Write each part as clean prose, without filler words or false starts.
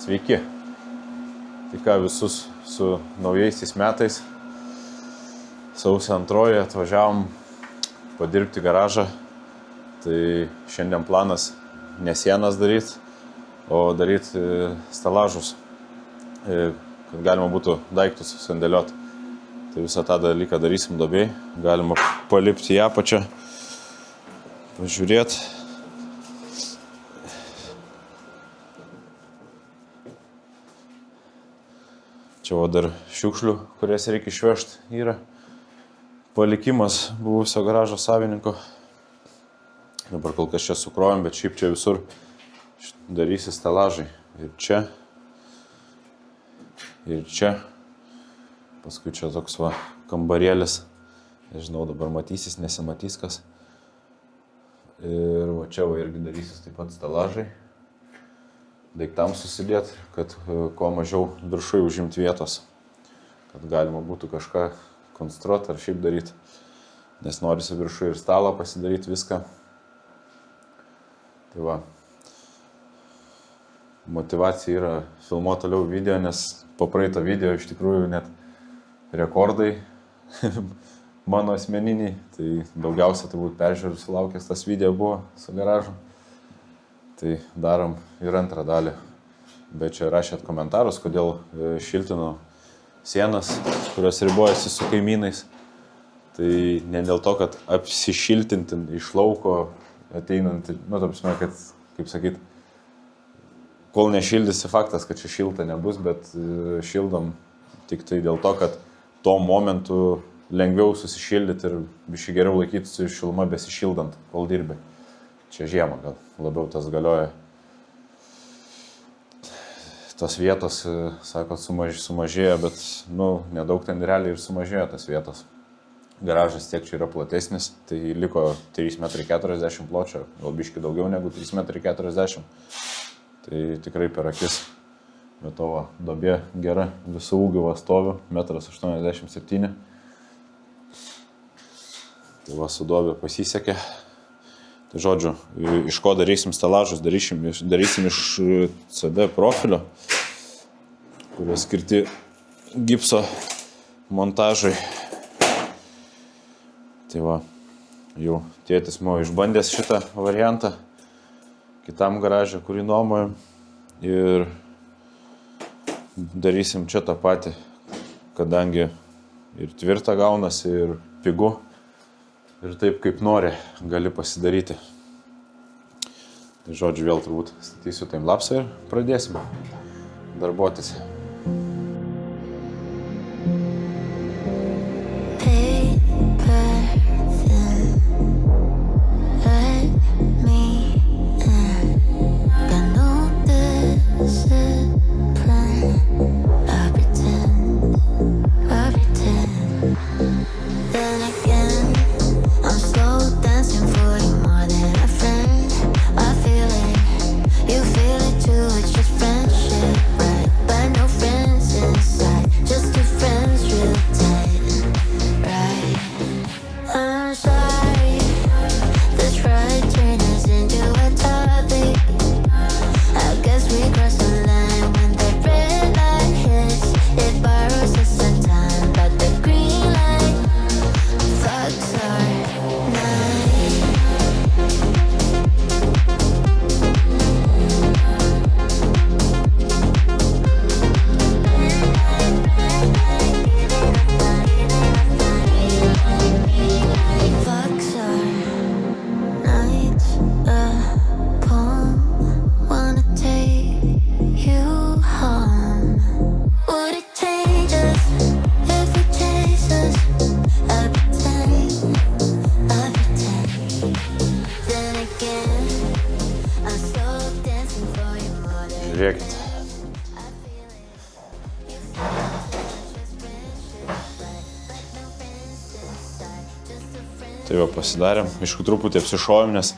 Sveiki. Tai ką, visus su naujaisiais metais. Sausio 2 atvažiavom padirbti garažą. Tai šiandien planas ne sienas daryti, o daryti stelažus, kad galima būtų daiktus sandėlioti. Tai visą tą dalyką darysim duobėj. Galima palipti į apačią, pažiūrėti. Čia dar šiukšlių, kurias reikia išvežti, yra palikimas buvusio garažo savininko. Dabar kol kas čia sukrovėm, bet šiaip čia visur darysi stelažai. Ir čia. Paskui čia toks kambarėlis. Nežinau, dabar matysis, nesimatys kas. Ir čia irgi darysis taip pat stelažai. Daiktams susidėti, kad kuo mažiau viršui užimti vietos. Kad galima būtų kažką konstruoti ar šiaip daryti. Nes norisi viršui ir stalą pasidaryti viską. Tai va. Motivacija yra filmuoti toliau video, nes po praeito video iš tikrųjų net rekordai mano asmeniniai. Tai daugiausia turbūt peržiūrų sulaukęs tas video buvo su garažu. Tai darom ir antrą dalį. Bet čia rašėt komentarus, kodėl šiltinu sienas, kurios ribojasi su kaimynais. Tai ne dėl to, kad apsišiltinti iš lauko ateinant, tapsime, kad, kaip sakyt, kol nešildysi faktas, kad čia šilta nebus, bet šildom tik tai dėl to, kad tuo momentu lengviau susišildyti ir biškai geriau laikytųsi šiluma besišildant, kol dirbi. Čia žiemą gal labiau tas galioja. Tos vietos, sakot, sumažėjo, bet, nedaug ten realiai ir sumažėjo tas vietos. Garažas tiek čia yra platesnis, tai liko 3,40 m pločio, gal biškai daugiau negu 3,40 m. Tai tikrai per akis. Bet tavo duobė gera, visų ūgių stoviu, 1,87 m. Tai su duobė pasisekė. Tai žodžiu, iš ko darysim stelažus, darysim iš CD profilio, kurie skirti gipso montažai. Tai va, jau tėtis buvo išbandęs šitą variantą kitam garažą, kurį nuomojam. Ir darysim čia tą patį, kadangi ir tvirta gaunasi, ir pigu. Ir taip, kaip nori, gali pasidaryti. Tai žodžiu, vėl turbūt statysiu timelapsą ir pradėsime darbuotis. Žiūrėkit. Tai va pasidarėm. Aišku, truputį apsišovėm, nes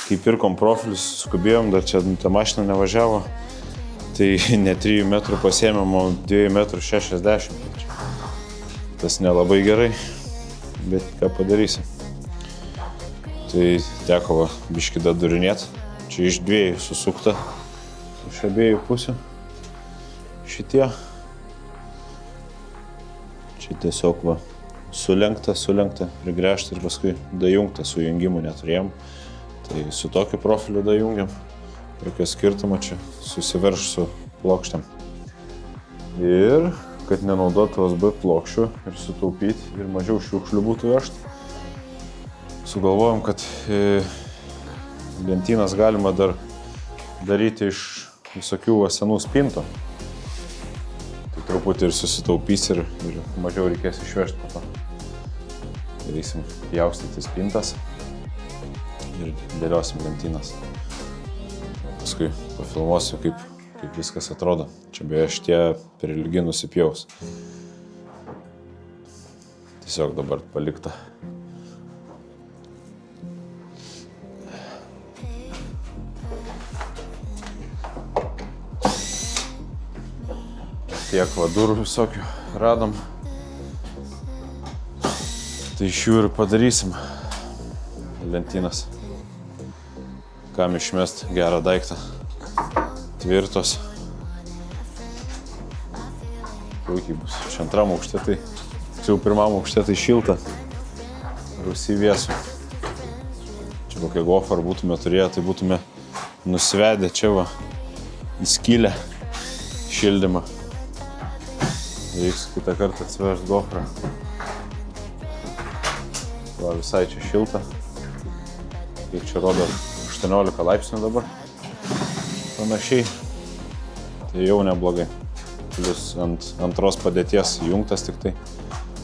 kai pirkom profilius, skubėjom, dar čia ta mašina nevažiavo. Tai ne 3 metrų pasiėmėm, o 2,60 m. Tas nelabai gerai, bet ką padarysim. Tai teko biškį dadurinėti. Čia iš dviejų susukta, iš abiejų pusių. šitie. Čia tiesiog va, sulenkta, prigręžta ir paskui dajungta, sujungimų neturėjom. Tai su tokiu profiliu dajungiam. Jokio skirtumo čia susiverš su plokštėm. Ir kad nenaudotų USB plokščių ir sutaupyti ir mažiau šiukšlių būtų vežti, sugalvojom, kad lentynas galima dar daryti iš visokių senų spintų. Tai truputį ir susitaupys ir mažiau reikės išvežti po to. Darysim pjaustyti spintas ir dėliosim lentynas. Paskui pafilmuosiu, kaip viskas atrodo. Čia beje šitie per ilgi nusipjaus. Tiesiog dabar palikta. Tiek vadurų visokių radom. Tai iš jų ir padarysim lentynas. Kam išmest gerą daiktą. Tvirtos. Puikiai bus. Čia antram aukšte tai, jau pirmam aukšte tai šilta. Rūsy vėsų. Čia kokią gofarą būtume turėję, tai būtume nusivedę čia va į skylę šildymą. Reiks kitą kartą atsivežti gofarą. Va, visai čia šilta. Kiek čia rodo 18 laipsnių dabar. Panašiai. Tai jau neblogai. Plius ant antros padėties jungtas tik tai.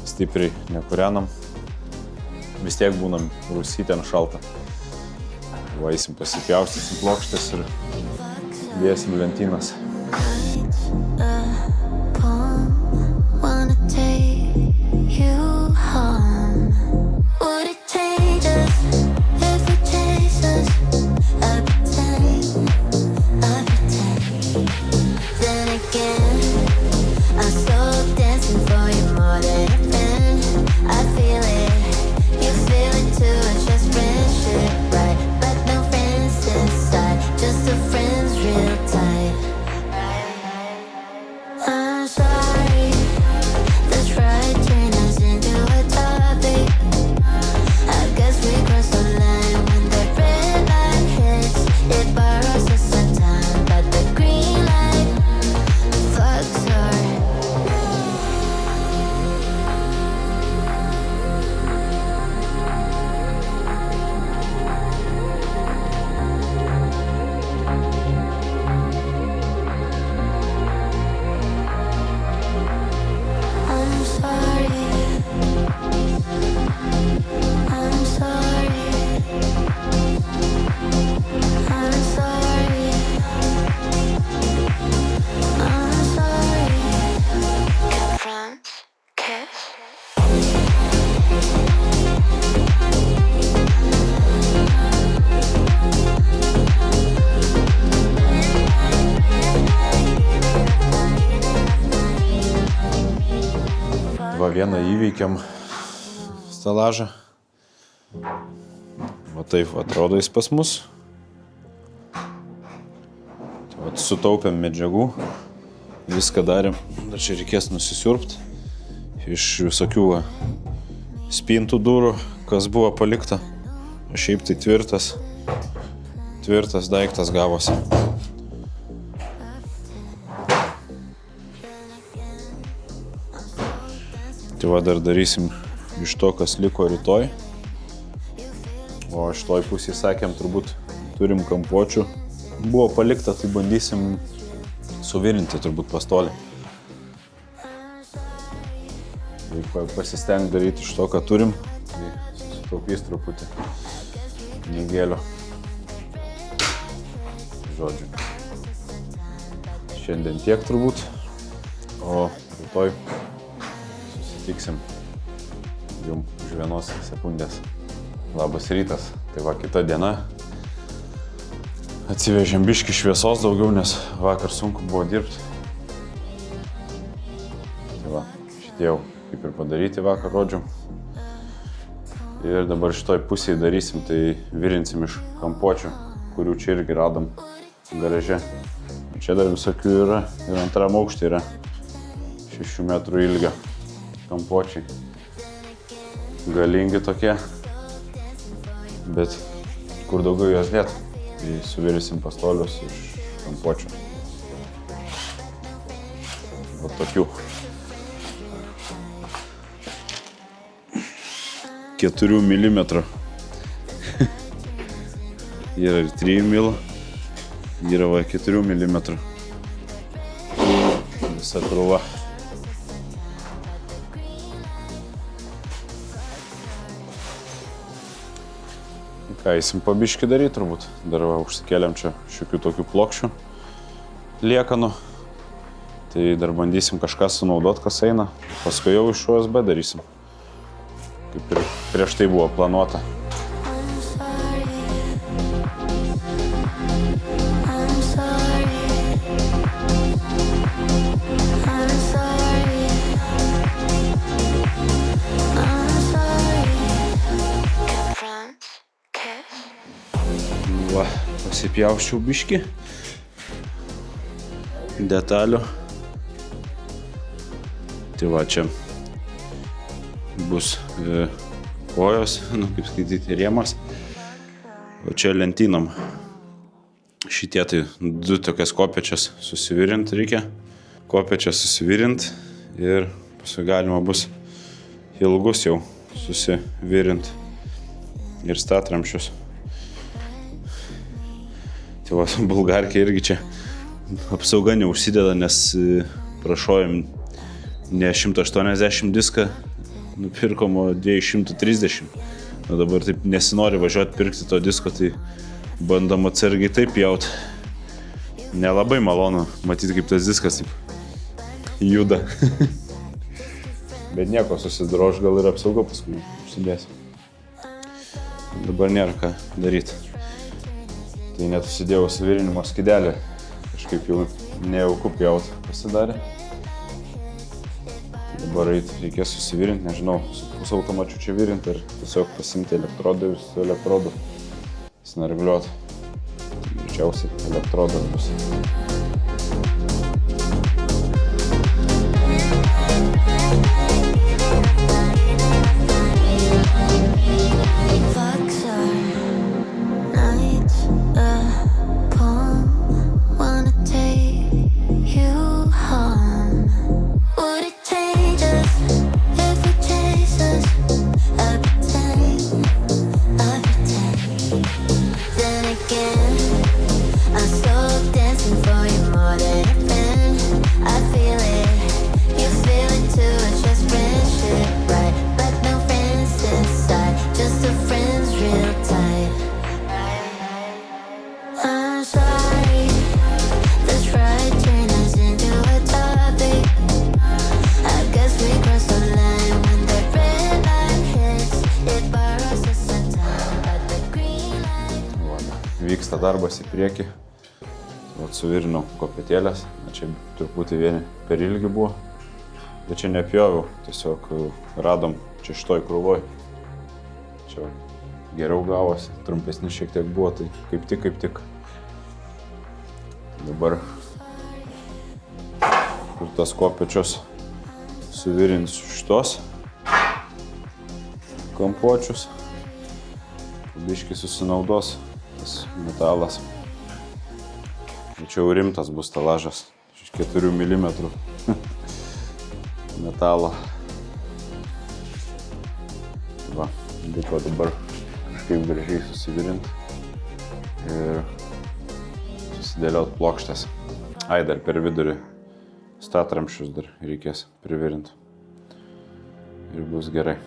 Stipriai nekūrenam. Vis tiek būnam rūsy ten šalta. Va, eisim pasipjaustysim plokštės ir dėsim lentynas. Va, vieną įveikiam stelažą. Va taip atrodo jis pas mus. Va, sutaupėm medžiagų. Viską darėm. Dar čia reikės nusisiurbti. Iš visokių spintų durų, kas buvo palikta. O šiaip tai tvirtas daiktas gavosi. Tai va, dar darysim iš to, kas liko rytoj. O šitoj pusėje sakėm, turbūt turim kampuočių. Buvo palikta, tai bandysim suvirinti turbūt pastolį. Reikia pasistengti daryti iš to, ką turim. Tai susitaupys truputį pinigėlio. Žodžiu. Šiandien tiek turbūt. O rytoj susitiksim jum už 1 sekundės. Labas rytas. Tai va, kita diena. Atsivežėm biškį šviesos daugiau, nes vakar sunku buvo dirbti. Tai va, šitie jau kaip ir padaryti vakar rodžiau. Ir dabar šitoj pusėje darysim, tai virinsim iš kampuočių, kurių čia irgi radom garaže. Čia dar visokių yra ir antram aukštį yra 6 metrų ilgio kampuočiai. Galingi tokie, bet kur daugiau jos dėt, tai suvirysim pastolius iš kampuočių. Va tokių. 4 mm. Yra ir 3 mm. Yra va 4 mm. Visa krūva. Ką, eisim pabiškį daryti turbūt. Dar va, užsikėlėm čia šiokių tokių plokščių liekanų. Tai dar bandysim kažką sunaudot, kas eina. Paskui jau iš USB darysim. Kaip ir prieš tai buvo planuota. Va, pasipjausčiau biškį detalių. Tai va, čia bus kojos, kaip skaityti, rėmas. O čia lentynom. Šitie tai 2 tokias kopėčias susivirint reikia. Kopėčias susivirint ir paskui galima bus ilgus jau susivirint ir statramščius. Tai va, bulgarkė irgi čia apsauga neužsideda, nes prašojom ne 180 diską, nupirkom 230. O dabar taip nesinori važiuoti pirkti to disko, tai bandom atsargiai taip jaut. Nelabai malonu matyti, kaip tas diskas taip juda. Bet nieko, susidrož, gal ir apsauga paskui užsidės. Dabar nėra ką daryti. Tai net užsidėjau suvirinimo skydelį, kažkaip jau nejauku pjaut pasidarė. Dabar reikės susivirinti, nežinau, su pusautomačiu čia virinti ir tiesiog pasimti elektrodų ir su elektrodu snargliuot. Greičiausiai elektrodas bus. Vyksta darbas į priekį. Suvirinau kopėtėlės. Čia truputį vieni per ilgi buvo. Bet čia nepjoviau. Tiesiog radom čia šitoj krūvoj. Čia geriau gavosi. Trumpesni šiek tiek buvo, tai kaip tik. Dabar kur tas kopėčios suvirinsiu šitos kampuočius. Biškį susinaudos metalas. Čia jau rimtas bus stelažas. 4 mm metalo. Va, liko dabar kažkaip gražiai susivirinti ir susidėliot plokštės. Ai, dar per vidurį statramščius dar reikės privirinti. Ir bus gerai.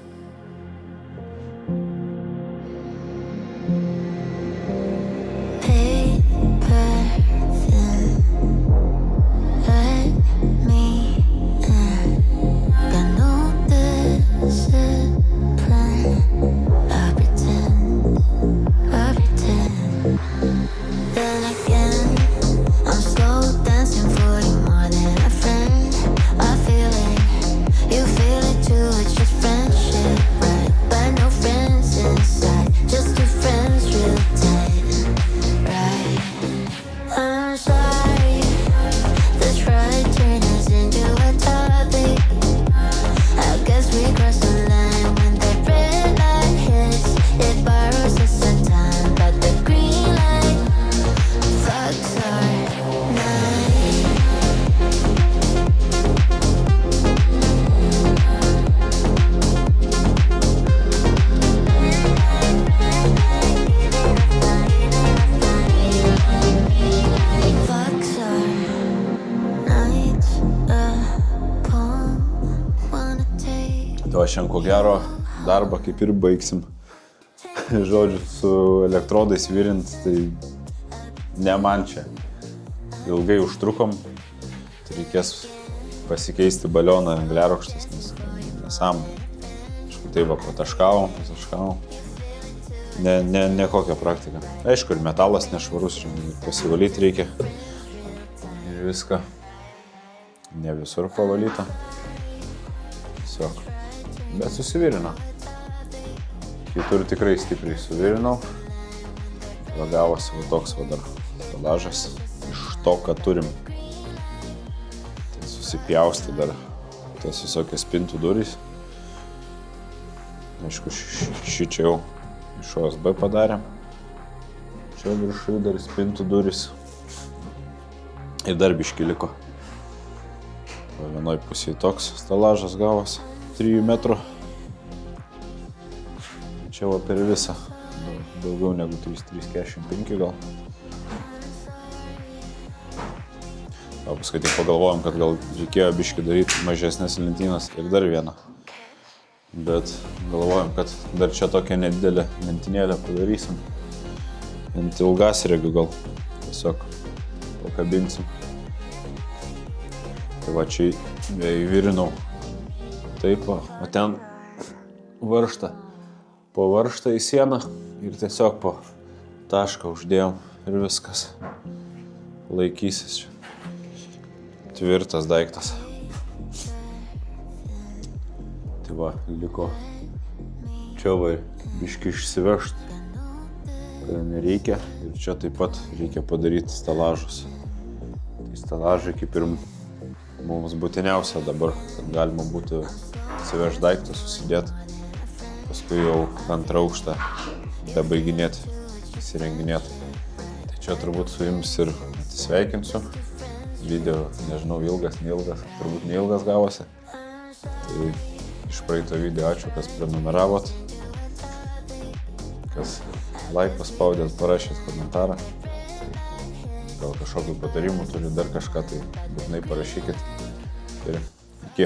You feel it too, it's just friendship. Tai va, šiandien ko gero darbą kaip ir baigsim. Žodžiu, su elektrodais virint, tai ne man čia. Ilgai užtrukom, tai reikės pasikeisti balioną angliarūgštės, nes nesąmonė. Aišku, tai va, pataškavom. Ne kokia praktika. Aišku, ir metalas nešvarus, ir pasivalyti reikia. Ir viską. Ne visur pavalyta. Tiesiog. Bet susivirino. Kitur tikrai stipriai suvirinau. Gavosi va toks va dar stelažas iš to, ką turim. Tai susipjausti dar tas visokias spintų durys. Aišku, šį čia jau iš OSB padarėm. Čia viršui dar spintų durys. Ir dar biškį liko. Vienoj pusėje toks stelažas gavosi. 3 metrų. Čia va per visą. Daugiau negu 3,45 gal. O paskui tik pagalvojom, kad gal reikėjo biškį daryti mažesnės lentynas ir dar vieną. Bet galvojom, kad dar čia tokią nedidelę lentynėlę padarysim. Ant ilgasriegių gal tiesiog pakabinsim. Tai va čia įvirinau. Taip va, o ten varžtą. Po varžtą į sieną ir tiesiog po tašką uždėjom ir viskas. Laikysis čia. Tvirtas daiktas. Tai va, liko čia va biškį išsivežti, kada nereikia. Ir čia taip pat reikia padaryti stelažus. Tai stelažai kaip ir mums būtiniausia dabar, kad galima būtų atsivežti daiktą, susidėti. Paskui jau antrą aukštą bebaiginėti, įsirenginėti. Tai čia turbūt su jums ir atsisveikinsiu. Video, nežinau, ilgas, neilgas, turbūt neilgas gavosi. Tai iš praeito video ačiū, kas prenumeravot, kas like paspaudėt, parašėt komentarą. Gal kažkokių patarimų turit dar kažką, tai būtinai parašykit. Ir iki.